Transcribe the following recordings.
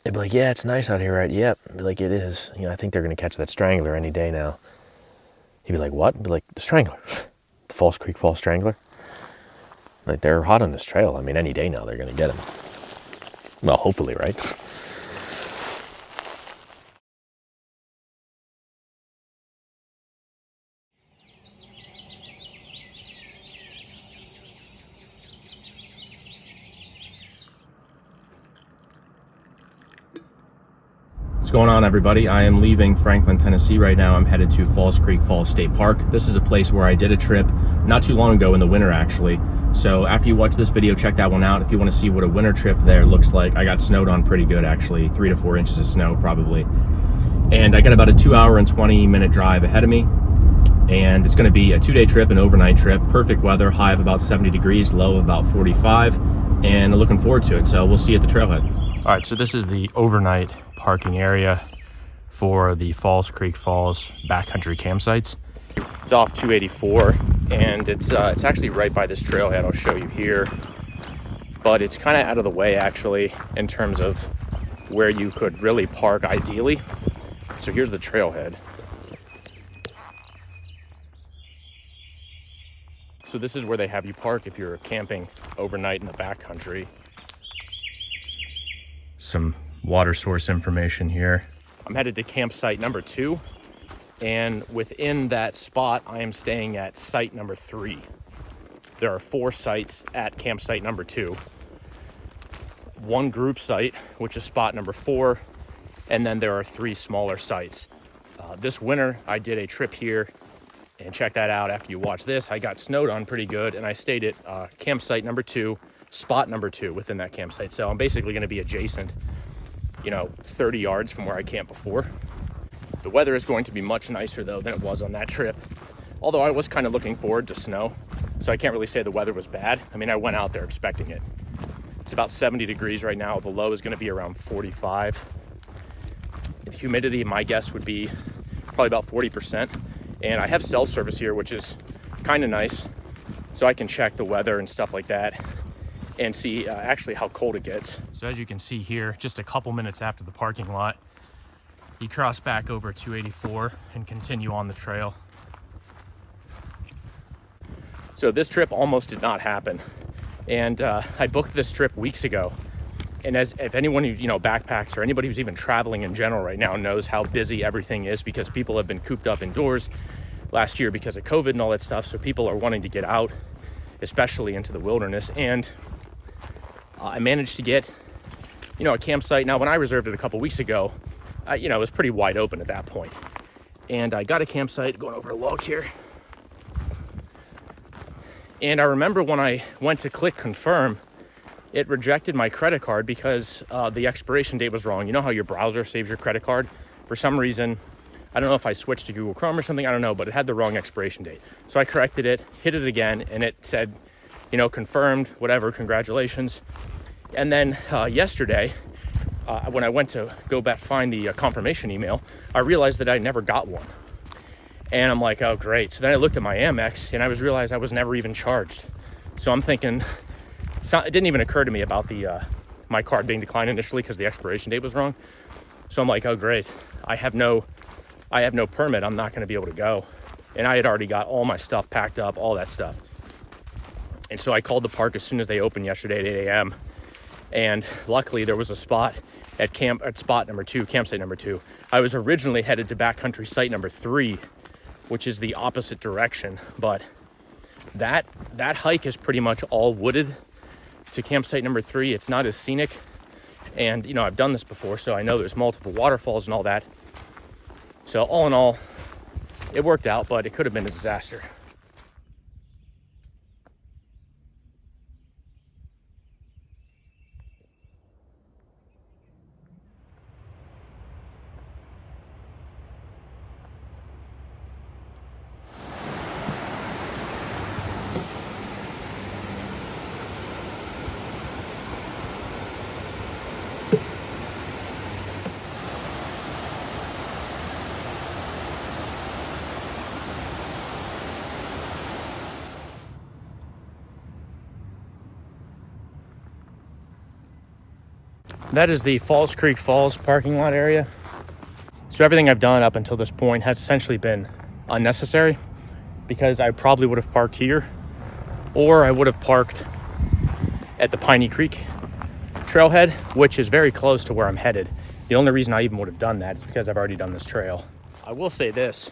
they'd be like, yeah, it's nice out here, right? Yep. I'd be like, it is. I think they're going to catch that strangler any day now. He'd be like, what? I'd be like, the strangler. The Falls Creek Falls Strangler. Like, they're hot on this trail. I mean, any day now they're going to get him. Well, hopefully, right? What's going on, everybody? I am leaving Franklin, Tennessee right now. I'm headed to Falls Creek Falls State Park. This is a place where I did a trip not too long ago in the winter, actually. So after you watch this video, check that one out if you want to see what a winter trip there looks like. I got snowed on pretty good, actually. 3 to 4 inches of snow, probably. And I got about a 2-hour and 20-minute drive ahead of me. And it's going to be a 2-day trip, an overnight trip. Perfect weather, high of about 70 degrees, low of about 45. And I'm looking forward to it. So we'll see you at the trailhead. All right, so this is the overnight parking area for the Falls Creek Falls backcountry campsites. It's off 284, and it's actually right by this trailhead. I'll show you here, but it's kind of out of the way actually in terms of where you could really park ideally. So here's the trailhead. So this is where they have you park if you're camping overnight in the backcountry. Some water source information here. I'm headed to campsite number 2, and within that spot I am staying at site number 3. There are 4 sites at campsite number 2. One group site, which is spot number 4, and then there are 3 smaller sites. This winter I did a trip here, and check that out after you watch this. I got snowed on pretty good, and I stayed at campsite number 2, spot number 2 within that campsite. So I'm basically going to be adjacent, 30 yards from where I camped before. The weather is going to be much nicer though than it was on that trip, although I was kind of looking forward to snow, so I can't really say the weather was bad. I mean, I went out there expecting it. It's about 70 degrees right now. The low is going to be around 45. The humidity, my guess, would be probably about 40%. And I have cell service here, which is kind of nice, so I can check the weather and stuff like that and see actually how cold it gets. So as you can see here, just a couple minutes after the parking lot, you cross back over 284 and continue on the trail. So this trip almost did not happen. And I booked this trip weeks ago. And if anyone who, backpacks or anybody who's even traveling in general right now knows how busy everything is, because people have been cooped up indoors last year because of COVID and all that stuff. So people are wanting to get out, especially into the wilderness. And I managed to get, a campsite. Now, when I reserved it a couple weeks ago, it was pretty wide open at that point. And I got a campsite, going over a log here. And I remember when I went to click confirm, it rejected my credit card because the expiration date was wrong. You know how your browser saves your credit card? For some reason, I don't know if I switched to Google Chrome or something, I don't know, but it had the wrong expiration date. So I corrected it, hit it again, and it said, confirmed, whatever, congratulations. And then yesterday, when I went to go back find the confirmation email, I realized that I never got one. And I'm like, oh, great. So then I looked at my Amex, and I realized I was never even charged. So I'm thinking, it didn't even occur to me about my card being declined initially because the expiration date was wrong. So I'm like, oh, great. I have no permit. I'm not going to be able to go. And I had already got all my stuff packed up, all that stuff. And so I called the park as soon as they opened yesterday at 8 a.m. And luckily there was a spot at spot number 2, campsite number 2. I was originally headed to backcountry site number 3, which is the opposite direction. But that hike is pretty much all wooded to campsite number 3. It's not as scenic. And, I've done this before, so I know there's multiple waterfalls and all that. So all in all, it worked out, but it could have been a disaster. That is the Falls Creek Falls parking lot area. So everything I've done up until this point has essentially been unnecessary, because I probably would have parked here, or I would have parked at the Piney Creek trailhead, which is very close to where I'm headed. The only reason I even would have done that is because I've already done this trail. I will say this,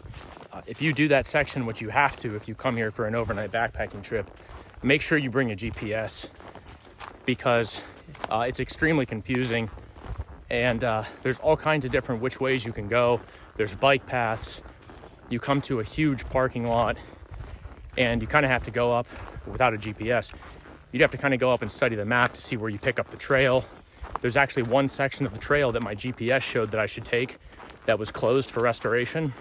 if you do that section, which you have to if you come here for an overnight backpacking trip, make sure you bring a GPS, because it's extremely confusing, and there's all kinds of different which ways you can go. There's bike paths. You come to a huge parking lot, and you kind of have to go up without a GPS. You'd have to kind of go up and study the map to see where you pick up the trail. There's actually one section of the trail that my GPS showed that I should take that was closed for restoration,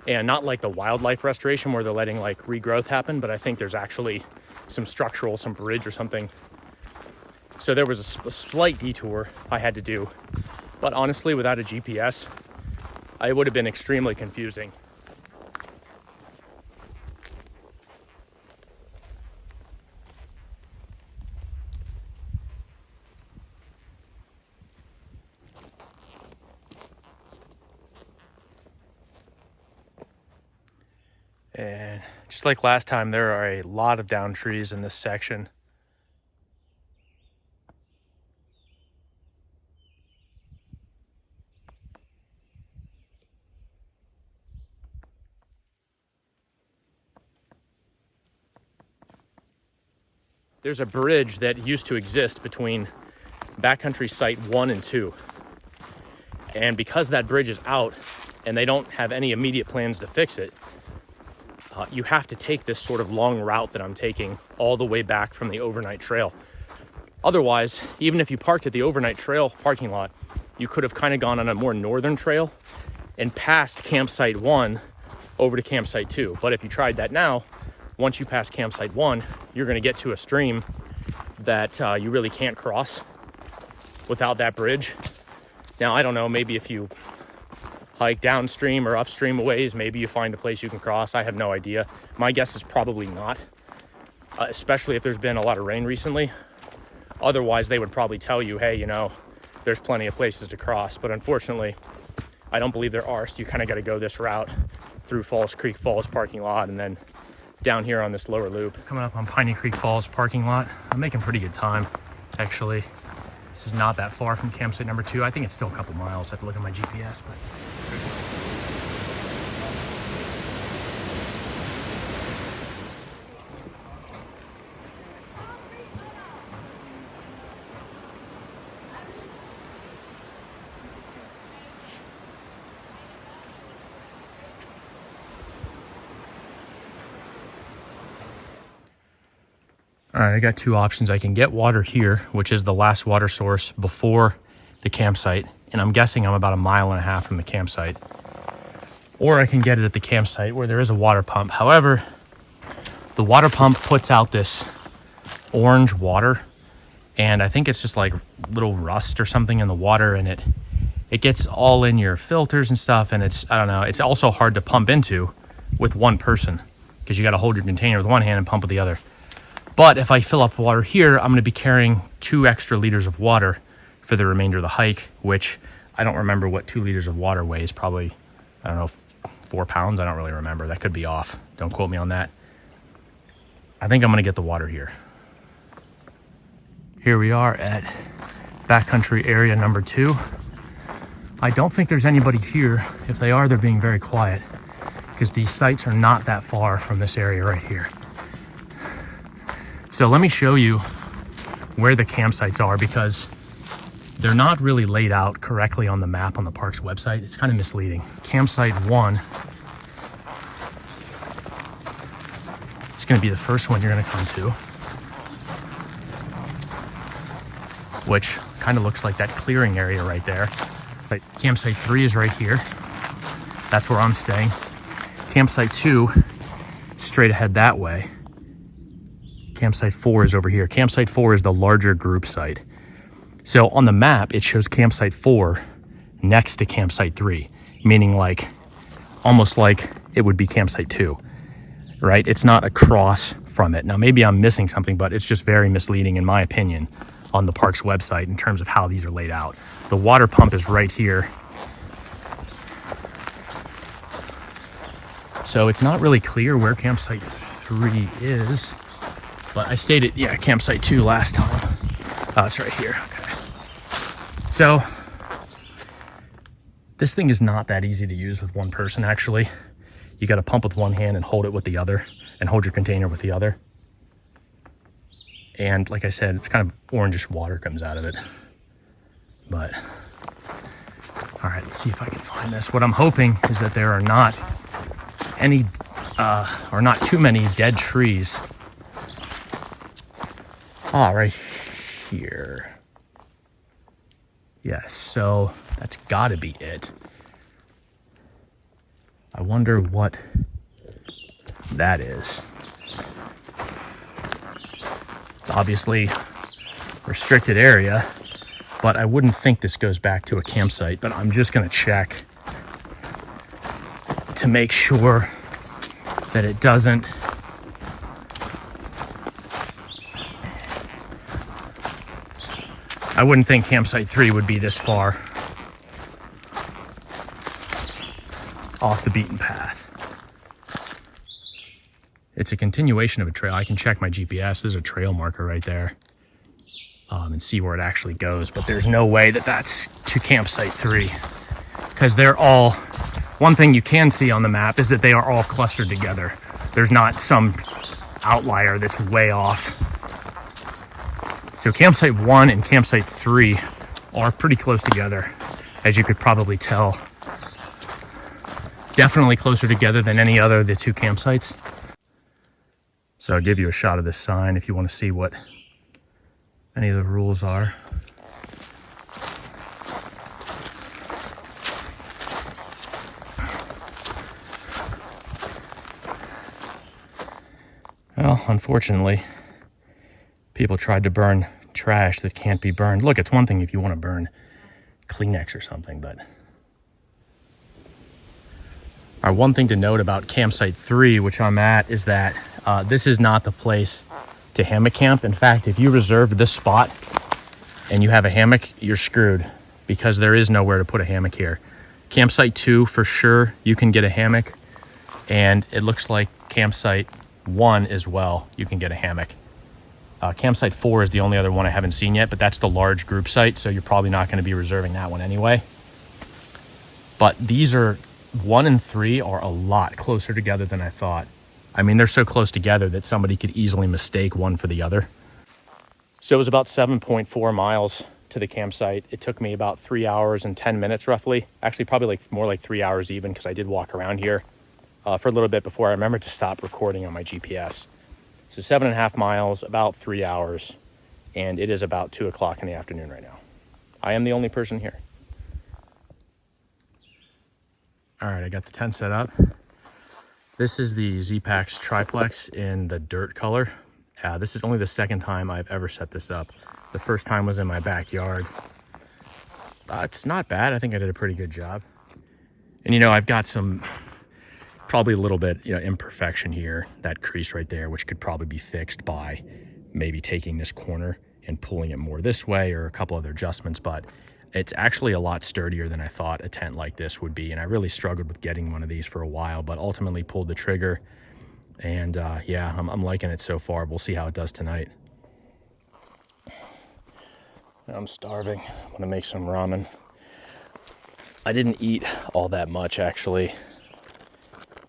and not like the wildlife restoration where they're letting like regrowth happen, but I think there's actually some structural, some bridge or something. So there was a slight detour I had to do, but honestly, without a GPS, it would have been extremely confusing. And just like last time, there are a lot of down trees in this section. There's a bridge that used to exist between backcountry site 1 and 2. And because that bridge is out and they don't have any immediate plans to fix it, you have to take this sort of long route that I'm taking all the way back from the overnight trail. Otherwise, even if you parked at the overnight trail parking lot, you could have kind of gone on a more northern trail and passed campsite 1 over to campsite 2. But if you tried that now, once you pass campsite 1, you're going to get to a stream that you really can't cross without that bridge. Now, I don't know, maybe if you hike downstream or upstream a ways, maybe you find a place you can cross. I have no idea. My guess is probably not, especially if there's been a lot of rain recently. Otherwise, they would probably tell you, hey, you know, there's plenty of places to cross. But unfortunately, I don't believe there are. So you kind of got to go this route through Falls Creek Falls parking lot and then down here on this lower loop. Coming up on Piney Creek Falls parking lot. I'm making pretty good time, actually. This is not that far from campsite number 2. I think it's still a couple miles. I have to look at my GPS, but all right, I got 2 options. I can get water here, which is the last water source before the campsite, and I'm guessing I'm about 1.5 miles from the campsite. Or I can get it at the campsite where there is a water pump. However, the water pump puts out this orange water, and I think it's just like little rust or something in the water, and it gets all in your filters and stuff, and I don't know, it's also hard to pump into with one person because you got to hold your container with one hand and pump with the other. But if I fill up water here, I'm going to be carrying 2 extra liters of water for the remainder of the hike, which I don't remember what 2 liters of water weighs. Probably, I don't know, 4 pounds. I don't really remember. That could be off. Don't quote me on that. I think I'm going to get the water here. Here we are at backcountry area number 2. I don't think there's anybody here. If they are, they're being very quiet because these sites are not that far from this area right here. So let me show you where the campsites are, because they're not really laid out correctly on the map on the park's website. It's kind of misleading. Campsite 1, it's going to be the first one you're going to come to, which kind of looks like that clearing area right there. But campsite 3 is right here. That's where I'm staying. Campsite 2, straight ahead that way. Campsite 4 is over here. Campsite 4 is the larger group site. So on the map, it shows campsite 4 next to campsite 3, meaning like almost like it would be campsite 2, right? It's not across from it. Now, maybe I'm missing something, but it's just very misleading in my opinion on the park's website in terms of how these are laid out. The water pump is right here. So it's not really clear where campsite 3 is, but I stayed at, yeah, campsite 2 last time. Oh, it's right here. Okay. So this thing is not that easy to use with one person, actually. You got to pump with one hand and hold it with the other, and hold your container with the other. And like I said, it's kind of orangish water comes out of it. But, all right, let's see if I can find this. What I'm hoping is that there are not any, or not too many dead trees. Ah, right here. Yes, so that's gotta be it. I wonder what that is. It's obviously restricted area, but I wouldn't think this goes back to a campsite, but I'm just gonna check to make sure that it doesn't. I wouldn't think campsite 3 would be this far off the beaten path. It's a continuation of a trail. I can check my GPS. There's a trail marker right there, and see where it actually goes. But there's no way that that's to campsite 3, because they're all, one thing you can see on the map is that they are all clustered together. There's not some outlier that's way off. So campsite 1 and campsite 3 are pretty close together, as you could probably tell. Definitely closer together than any other of the 2 campsites. So I'll give you a shot of this sign if you want to see what any of the rules are. Well, unfortunately, people tried to burn trash that can't be burned. Look, it's one thing if you want to burn Kleenex or something, but... All right, one thing to note about campsite 3, which I'm at, is that this is not the place to hammock camp. In fact, if you reserved this spot and you have a hammock, you're screwed, because there is nowhere to put a hammock here. Campsite 2, for sure, you can get a hammock, and it looks like campsite 1 as well, you can get a hammock. Campsite 4 is the only other one I haven't seen yet, but that's the large group site, so you're probably not going to be reserving that one anyway. But these are, 1 and 3 are a lot closer together than I thought. I mean, they're so close together that somebody could easily mistake one for the other. So it was about 7.4 miles to the campsite. It took me about 3 hours and 10 minutes roughly. Actually, probably like more like 3 hours even, because I did walk around here for a little bit before I remembered to stop recording on my GPS. So 7.5 miles, about 3 hours, and it is about 2 o'clock in the afternoon right now. I am the only person here. All right, I got the tent set up. This is the Z-Packs triplex in the dirt color. This is only the second time I've ever set this up. The first time was in my backyard. It's not bad. I think I did a pretty good job. And you know, I've got some, probably a little bit, you know, imperfection here, that crease right there, which could probably be fixed by maybe taking this corner and pulling it more this way, or a couple other adjustments, but it's actually a lot sturdier than I thought a tent like this would be. And I really struggled with getting one of these for a while, but ultimately pulled the trigger. And yeah, I'm liking it so far. We'll see how it does tonight. I'm starving. I'm gonna make some ramen. I didn't eat all that much actually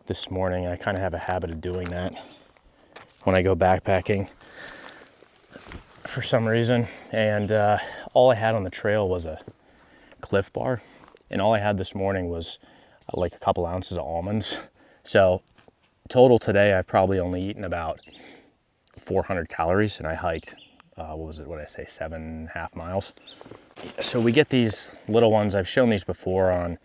this morning. I kind of have a habit of doing that when I go backpacking for some reason. And all I had on the trail was a Cliff Bar, and all I had this morning was like a couple ounces of almonds. So total today, I've probably only eaten about 400 calories, and I hiked, what was it, what did I say, 7.5 miles. So we get these little ones. I've shown these before on,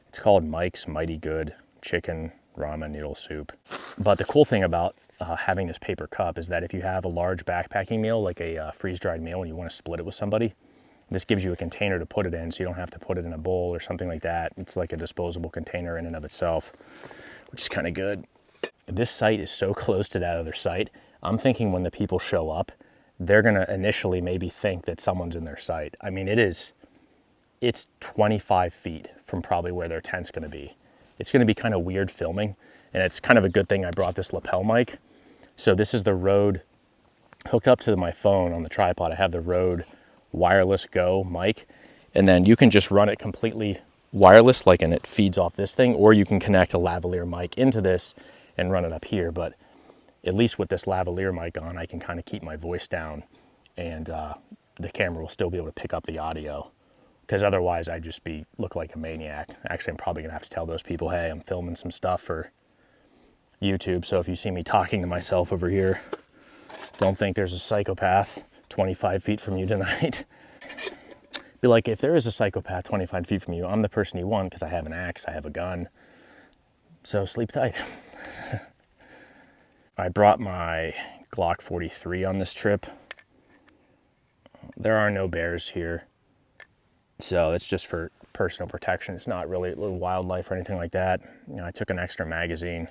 it's called Mike's Mighty Good Chicken Ramen Noodle Soup. But the cool thing about having this paper cup is that if you have a large backpacking meal, like a freeze-dried meal, and you want to split it with somebody, this gives you a container to put it in, so you don't have to put it in a bowl or something like that. It's like a disposable container in and of itself, which is kind of good. This site is so close to that other site. I'm thinking when the people show up, they're gonna initially maybe think that someone's in their sight. I mean, it's 25 feet from probably where their tent's gonna be. It's gonna be kind of weird filming, and it's kind of a good thing I brought this lapel mic. So this is the Rode, hooked up to my phone on the tripod. I have the Rode Wireless Go mic, and then you can just run it completely wireless, like, and it feeds off this thing, or you can connect a lavalier mic into this and run it up here. But at least with this lavalier mic on, I can kind of keep my voice down, and the camera will still be able to pick up the audio, because otherwise I'd just look like a maniac. Actually, I'm probably gonna have to tell those people, hey, I'm filming some stuff for YouTube, so if you see me talking to myself over here, don't think there's a psychopath 25 feet from you tonight. Be like, if there is a psychopath 25 feet from you, I'm the person you want, because I have an axe, I have a gun, so sleep tight. I brought my Glock 43 on this trip. There are no bears here, so it's just for personal protection. It's not really wildlife or anything like that. You know, I took an extra magazine,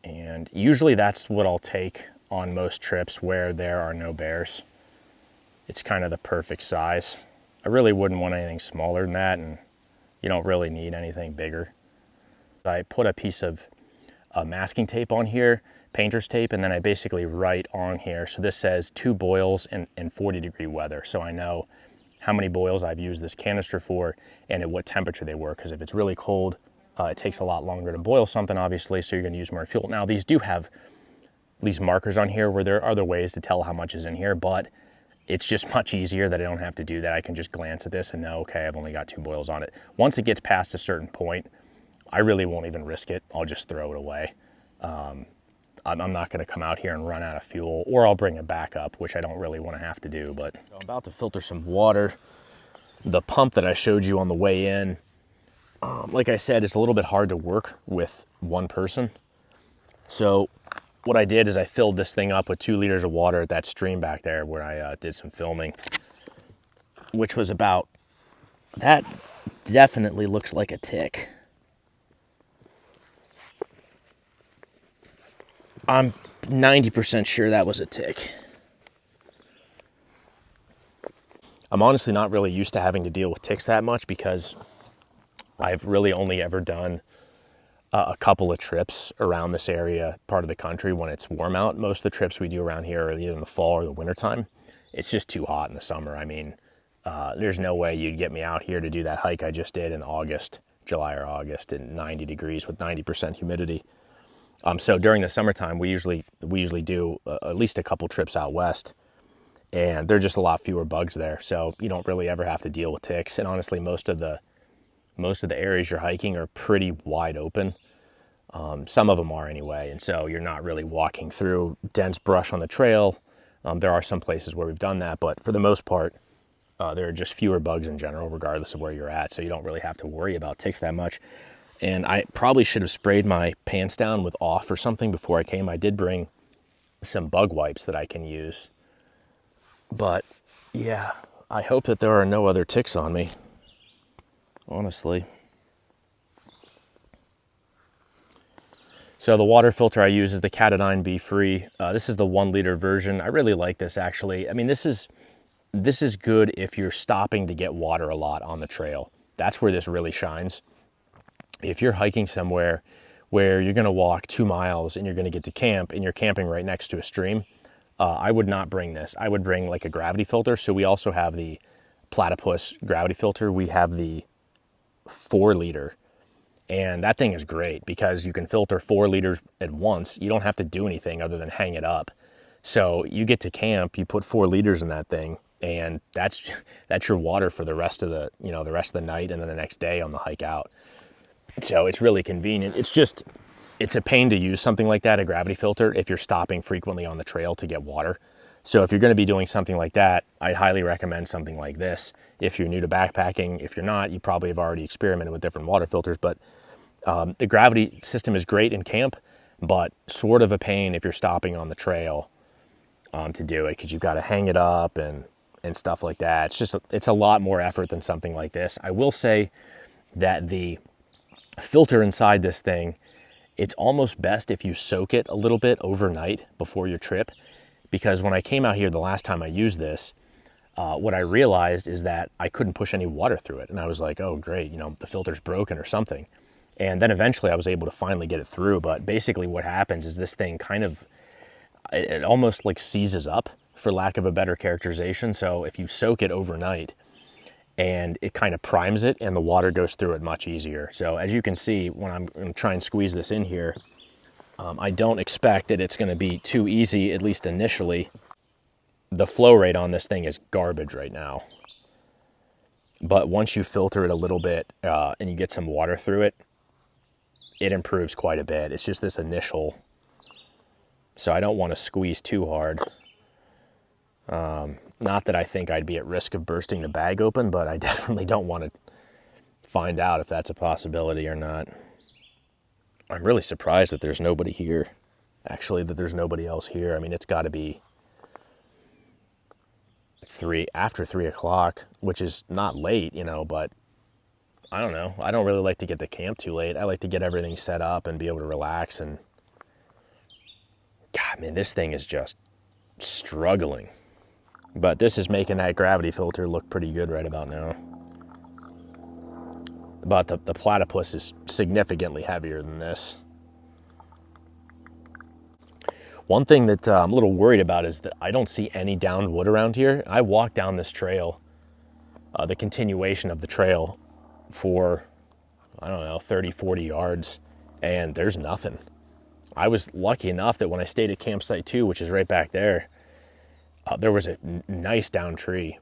and usually that's what I'll take on most trips where there are no bears. It's kind of the perfect size. I really wouldn't want anything smaller than that, and you don't really need anything bigger. I put a piece of masking tape on here, painter's tape, and then I basically write on here. So this says 2 boils and 40-degree weather. So I know how many boils I've used this canister for and at what temperature they were. Because if it's really cold, it takes a lot longer to boil something, obviously, so you're gonna use more fuel. Now, these do have these markers on here where there are other ways to tell how much is in here, but it's just much easier that I don't have to do that. I can just glance at this and know, okay, I've only got 2 boils on it. Once it gets past a certain point, I really won't even risk it. I'll just throw it away. I'm not gonna come out here and run out of fuel, or I'll bring a backup, which I don't really wanna have to do, but I'm about to filter some water. The pump that I showed you on the way in, like I said, it's a little bit hard to work with one person. So what I did is I filled this thing up with 2 liters of water at that stream back there where I did some filming, which was about, that definitely looks like a tick. I'm 90% sure that was a tick. I'm honestly not really used to having to deal with ticks that much, because I've really only ever done a couple of trips around this area, part of the country, when it's warm out. Most of the trips we do around here are either in the fall or the winter time. It's just too hot in the summer. I mean, there's no way you'd get me out here to do that hike I just did in August, July or August, in 90 degrees with 90% humidity. So during the summertime, we usually do at least a couple trips out west, and there are just a lot fewer bugs there. So you don't really ever have to deal with ticks. And honestly, most of the areas you're hiking are pretty wide open. Some of them are anyway. And so you're not really walking through dense brush on the trail. There are some places where we've done that, but for the most part, there are just fewer bugs in general, regardless of where you're at. So you don't really have to worry about ticks that much. And I probably should have sprayed my pants down with off or something before I came. I did bring some bug wipes that I can use. But yeah, I hope that there are no other ticks on me, honestly. So the water filter I use is the Katadyn Be Free. This is the 1 liter version. I really like this, actually. I mean, this is good if you're stopping to get water a lot on the trail. That's where this really shines. If you're hiking somewhere where you're gonna walk 2 miles and you're gonna get to camp and you're camping right next to a stream, I would not bring this. I would bring like a gravity filter. So we also have the Platypus gravity filter. We have the 4 liter, and that thing is great because you can filter 4 liters at once. You don't have to do anything other than hang it up. So you get to camp, you put 4 liters in that thing, and that's your water for the rest of the, the rest of the night and then the next day on the hike out. So it's really convenient. It's a pain to use something like that, a gravity filter, if you're stopping frequently on the trail to get water. So if you're going to be doing something like that, I highly recommend something like this. If you're new to backpacking, if you're not, you probably have already experimented with different water filters, but the gravity system is great in camp, but sort of a pain if you're stopping on the trail to do it, because you've got to hang it up and stuff like that. It's a lot more effort than something like this. I will say that the filter inside this thing, it's almost best if you soak it a little bit overnight before your trip, because when I came out here the last time I used this, what I realized is that I couldn't push any water through it. And I was like, oh, great, the filter's broken or something. And then eventually I was able to finally get it through. But basically what happens is this thing kind of, it almost like seizes up, for lack of a better characterization. So if you soak it overnight, and it kind of primes it, and the water goes through it much easier. So as you can see, when I'm going to try and squeeze this in here, I don't expect that it's going to be too easy, at least initially. The flow rate on this thing is garbage right now. But once you filter it a little bit and you get some water through it, it improves quite a bit. It's just this initial, so I don't want to squeeze too hard. Not that I think I'd be at risk of bursting the bag open, but I definitely don't want to find out if that's a possibility or not. I'm really surprised that there's nobody here. Actually, that there's nobody else here. I mean, it's got to be after 3 o'clock, which is not late, but I don't know. I don't really like to get to camp too late. I like to get everything set up and be able to relax. And God, man, this thing is just struggling. But this is making that gravity filter look pretty good right about now. But the Platypus is significantly heavier than this. One thing that I'm a little worried about is that I don't see any downed wood around here. I walked down this trail, the continuation of the trail, for, I don't know, 30, 40 yards, and there's nothing. I was lucky enough that when I stayed at campsite 2, which is right back there, there was a nice down tree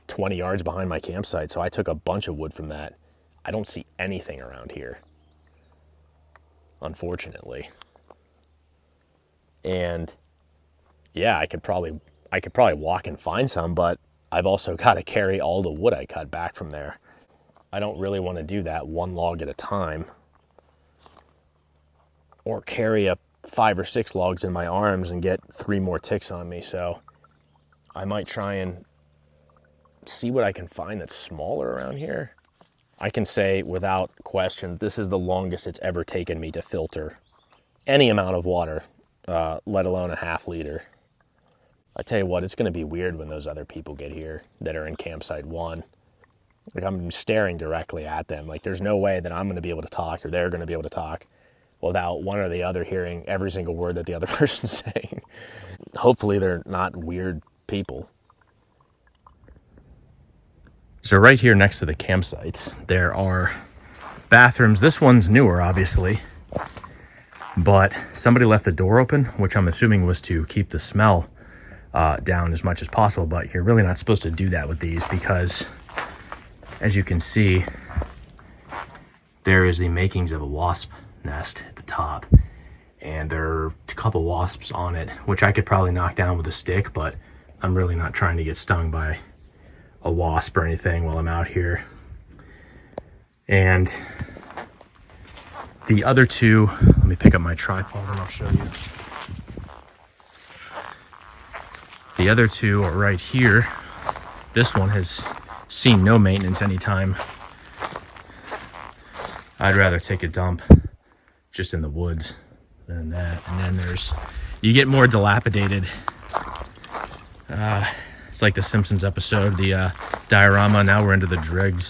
20 yards behind my campsite, so I took a bunch of wood from that. I don't see anything around here, unfortunately. And yeah, I could probably walk and find some, but I've also got to carry all the wood I cut back from there. I don't really want to do that one log at a time, or carry up 5 or 6 logs in my arms and get 3 more ticks on me. So I might try and see what I can find that's smaller around here. I can say without question, this is the longest it's ever taken me to filter any amount of water, let alone a half liter. I tell you what, it's going to be weird when those other people get here that are in campsite 1. Like, I'm staring directly at them. Like, there's no way that I'm going to be able to talk, or they're going to be able to talk, without one or the other hearing every single word that the other person's saying. Hopefully they're not weird people. So right here next to the campsite, there are bathrooms. This one's newer, obviously, but somebody left the door open, which I'm assuming was to keep the smell down as much as possible. But you're really not supposed to do that with these, because as you can see, there is the makings of a wasp nest at the top, and there are a couple wasps on it, which I could probably knock down with a stick, but I'm really not trying to get stung by a wasp or anything while I'm out here. And the other two, let me pick up my tripod and I'll show you. The other two are right here. This one has seen no maintenance anytime. I'd rather take a dump just in the woods than that. And then you get more dilapidated. It's like the Simpsons episode, the diorama. Now we're into the dregs.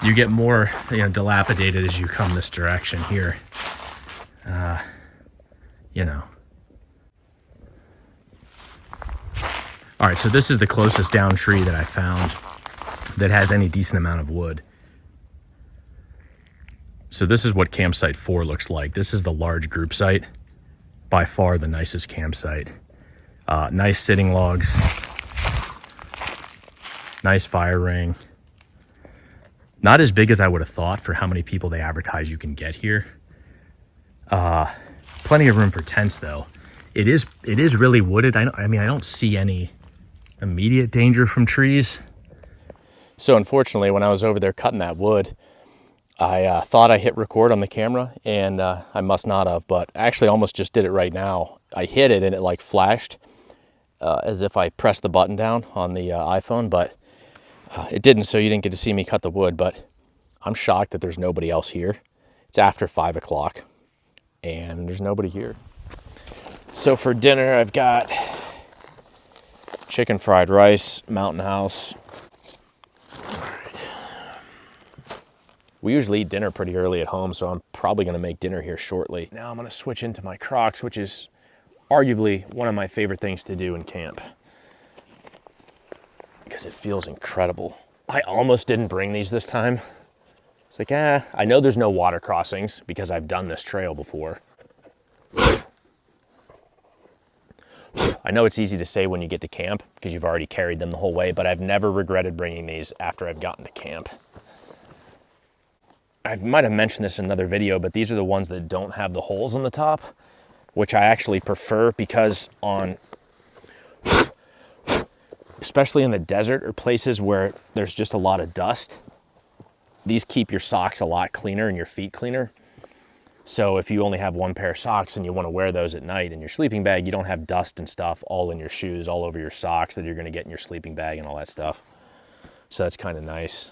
You get more, dilapidated as you come this direction here. All right, so this is the closest down tree that I found that has any decent amount of wood. So this is what campsite 4 looks like. This is the large group site, by far the nicest campsite. Nice sitting logs, nice fire ring. Not as big as I would have thought for how many people they advertise you can get here. Plenty of room for tents though. It is really wooded. I don't see any immediate danger from trees. So unfortunately, when I was over there cutting that wood, I thought I hit record on the camera, and I must not have, but actually almost just did it right now. I hit it and it like flashed as if I pressed the button down on the iPhone, but it didn't, so you didn't get to see me cut the wood. But I'm shocked that there's nobody else here. It's after 5 o'clock and there's nobody here. So for dinner, I've got chicken fried rice, Mountain House. All right. We usually eat dinner pretty early at home, so I'm probably gonna make dinner here shortly. Now I'm gonna switch into my Crocs, which is arguably one of my favorite things to do in camp because it feels incredible. I almost didn't bring these this time. It's like, I know there's no water crossings because I've done this trail before. I know it's easy to say when you get to camp because you've already carried them the whole way, but I've never regretted bringing these after I've gotten to camp. I might have mentioned this in another video, but these are the ones that don't have the holes on the top, which I actually prefer because especially in the desert or places where there's just a lot of dust, these keep your socks a lot cleaner and your feet cleaner. So if you only have one pair of socks and you want to wear those at night in your sleeping bag, you don't have dust and stuff all in your shoes, all over your socks that you're going to get in your sleeping bag and all that stuff. So that's kind of nice.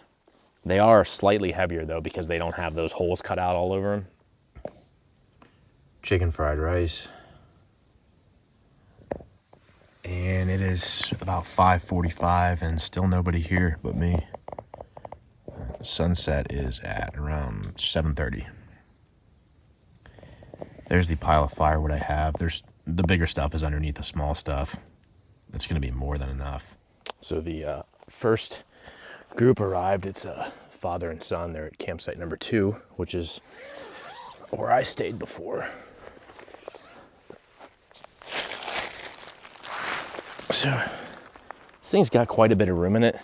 They are slightly heavier though because they don't have those holes cut out all over them. Chicken fried rice. And it is about 5:45 and still nobody here but me. Sunset is at around 7:30. There's the pile of firewood I have. There's the bigger stuff is underneath the small stuff. That's gonna be more than enough. So the first group arrived. It's a father and son. They're at campsite number 2, which is where I stayed before. So this thing's got quite a bit of room in it.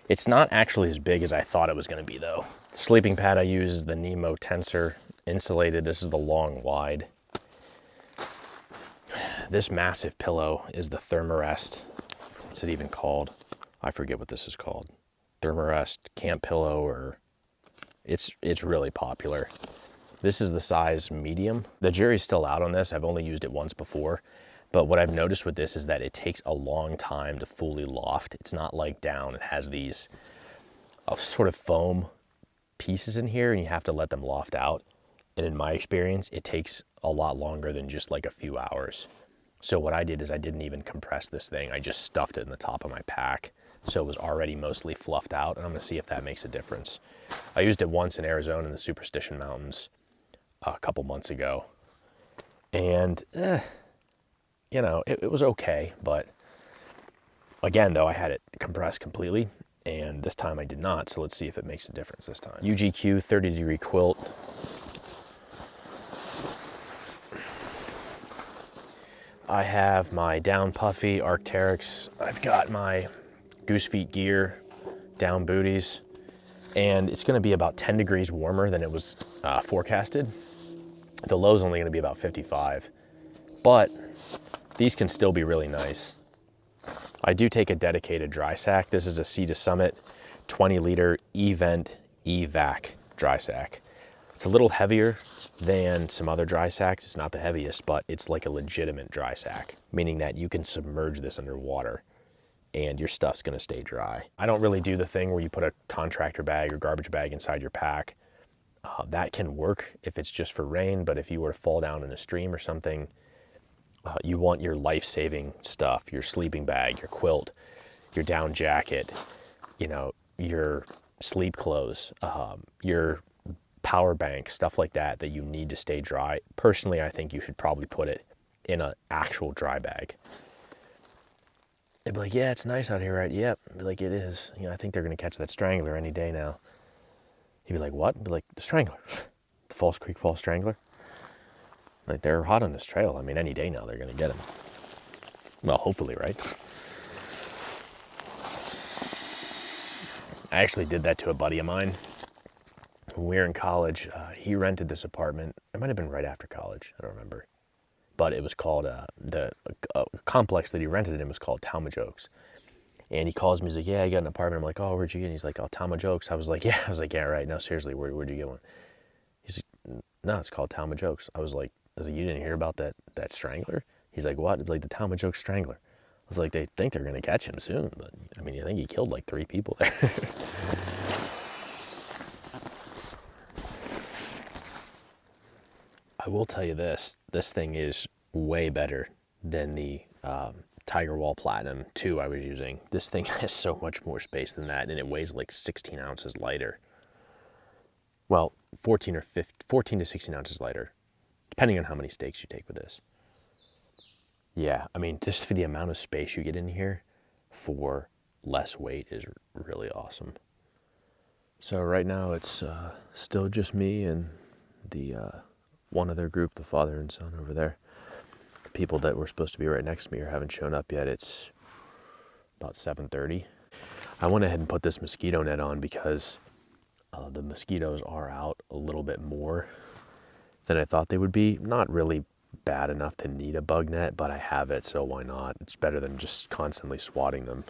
It's not actually as big as I thought it was gonna be though. The sleeping pad I use is the Nemo Tensor insulated. This is the long wide. This massive pillow is the Thermarest. What's it even called? I forget what this is called. Thermarest camp pillow, or it's really popular. This is the size medium. The jury's still out on this. I've only used it once before, but what I've noticed with this is that it takes a long time to fully loft. It's not like down. It has these sort of foam pieces in here and you have to let them loft out. And in my experience, it takes a lot longer than just like a few hours. So what I did is I didn't even compress this thing. I just stuffed it in the top of my pack. So it was already mostly fluffed out, and I'm gonna see if that makes a difference. I used it once in Arizona in the Superstition Mountains a couple months ago. And, you know, it was okay, but again, though, I had it compressed completely, and this time I did not, so let's see if it makes a difference this time. UGQ 30-degree quilt. I have my down puffy Arc'teryx. I've got my Goose Feet gear, down booties, and it's gonna be about 10 degrees warmer than it was forecasted. The low's only gonna be about 55, but these can still be really nice. I do take a dedicated dry sack. This is a Sea to Summit 20-liter E-Vent E-Vac dry sack. It's a little heavier than some other dry sacks. It's not the heaviest, but it's like a legitimate dry sack, meaning that you can submerge this underwater and your stuff's gonna stay dry. I don't really do the thing where you put a contractor bag or garbage bag inside your pack. That can work if it's just for rain, but if you were to fall down in a stream or something, you want your life-saving stuff, your sleeping bag, your quilt, your down jacket, you know, your sleep clothes, your power bank, stuff like that, that you need to stay dry. Personally, I think you should probably put it in an actual dry bag. They'd be like, yeah, it's nice out here, right? Yep. I'd be like, it is. You know, I think they're gonna catch that strangler any day now. He'd be like, what? I'd be like, the strangler. The False Creek Fall strangler. Like, they're hot on this trail. I mean, any day now they're gonna get him. Well, hopefully, right? I actually did that to a buddy of mine. When we were in college, he rented this apartment. It might have been right after college. I don't remember. But it was called, the complex that he rented it in was called Talmadge Oaks. And he calls me, he's like, yeah, I got an apartment. I'm like, oh, where'd you get it? He's like, oh, Talmadge Oaks. I was like, yeah, right. No, seriously, where'd you get one? He's like, no, it's called Talmadge Oaks. I was like, you didn't hear about that strangler? He's like, what? Like the Talmadge Oaks strangler. I was like, they think they're gonna catch him soon, but I mean, I think he killed like 3 people there. I will tell you this thing is way better than the Tiger Wall Platinum 2 I was using. This thing has so much more space than that, and it weighs like 16 ounces lighter. Well, 14 to 16 ounces lighter, depending on how many steaks you take with this. Yeah, I mean, just for the amount of space you get in here for less weight is really awesome. So right now it's still just me and the one other group, the father and son over there. The people that were supposed to be right next to me haven't shown up yet. It's about 7:30. I went ahead and put this mosquito net on because the mosquitoes are out a little bit more than I thought they would be. Not really bad enough to need a bug net, but I have it, so why not? It's better than just constantly swatting them.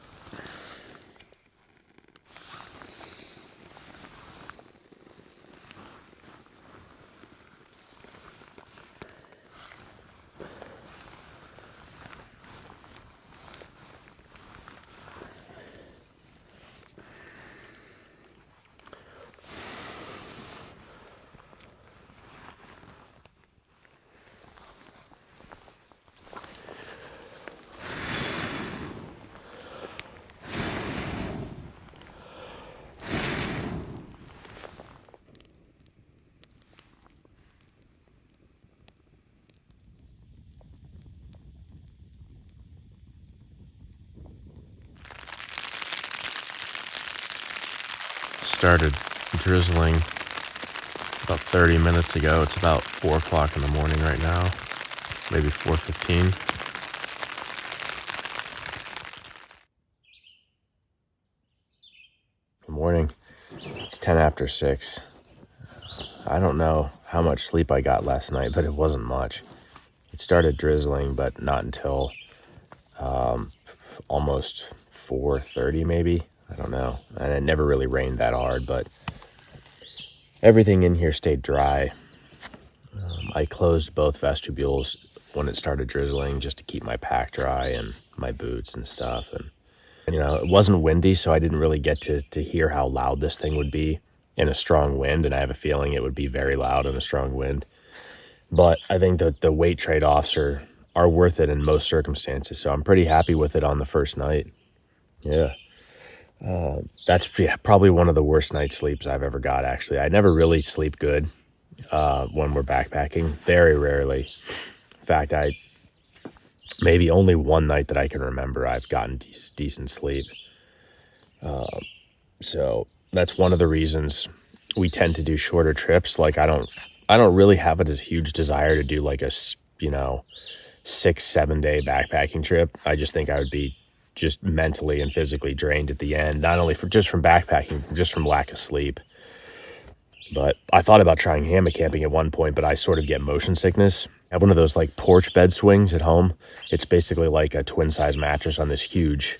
Started drizzling about 30 minutes ago. It's about 4 o'clock in the morning right now, maybe 4:15. Good morning. It's 10 after 6. I don't know how much sleep I got last night, but it wasn't much. It started drizzling, but not until almost 4:30 maybe. I don't know. And it never really rained that hard, but everything in here stayed dry. I closed both vestibules when it started drizzling just to keep my pack dry and my boots and stuff. And you know, it wasn't windy, so I didn't really get to hear how loud this thing would be in a strong wind, and I have a feeling it would be very loud in a strong wind. But I think that the weight trade-offs are worth it in most circumstances, so I'm pretty happy with it on the first night. Yeah. That's probably one of the worst night sleeps I've ever got, actually. I never really sleep good when we're backpacking. Very rarely. In fact, maybe only one night that I can remember I've gotten decent sleep. So that's one of the reasons we tend to do shorter trips. Like I don't really have a huge desire to do like a 6-7 day backpacking trip. I just think I would be just mentally and physically drained at the end, not only from backpacking, just from lack of sleep. But I thought about trying hammock camping at one point, but I sort of get motion sickness. I have one of those like porch bed swings at home. It's basically like a twin size mattress on this huge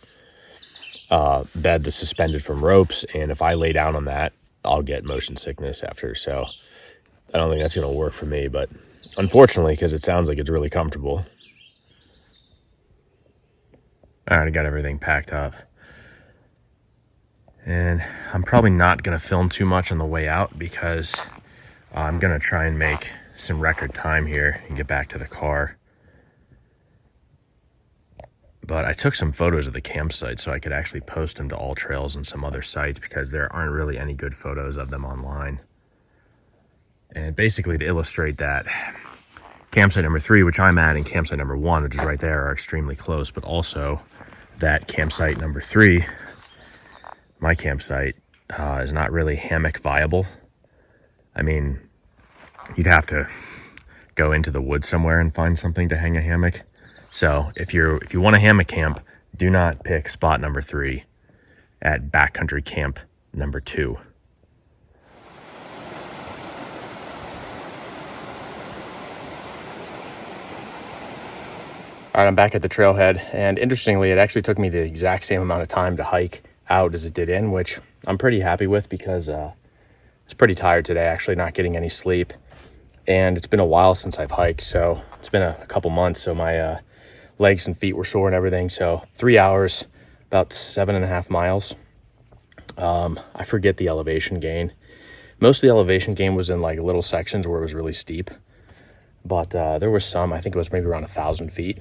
bed that's suspended from ropes. And if I lay down on that, I'll get motion sickness after. So I don't think that's going to work for me, but unfortunately, because it sounds like it's really comfortable. All right, I got everything packed up. And I'm probably not going to film too much on the way out because I'm going to try and make some record time here and get back to the car. But I took some photos of the campsite so I could actually post them to All Trails and some other sites because there aren't really any good photos of them online. And basically to illustrate that, campsite number 3, which I'm at, and campsite number 1, which is right there, are extremely close, but also that campsite number 3, my campsite, is not really hammock viable. I mean, you'd have to go into the woods somewhere and find something to hang a hammock. So if you want a hammock camp, do not pick spot number 3 at backcountry camp number 2. All right, I'm back at the trailhead, and interestingly, it actually took me the exact same amount of time to hike out as it did in, which I'm pretty happy with because I was pretty tired today, actually not getting any sleep. And it's been a while since I've hiked, so it's been a couple months, so my legs and feet were sore and everything. So 3 hours, about 7.5 miles. I forget the elevation gain. Most of the elevation gain was in like little sections where it was really steep. but there was some. I think it was maybe around 1,000 feet.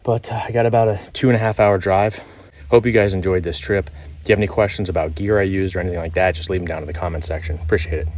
But I got about a 2.5 hour drive. Hope you guys enjoyed this trip. If you have any questions about gear I used or anything like that, just leave them down in the comment section. Appreciate it.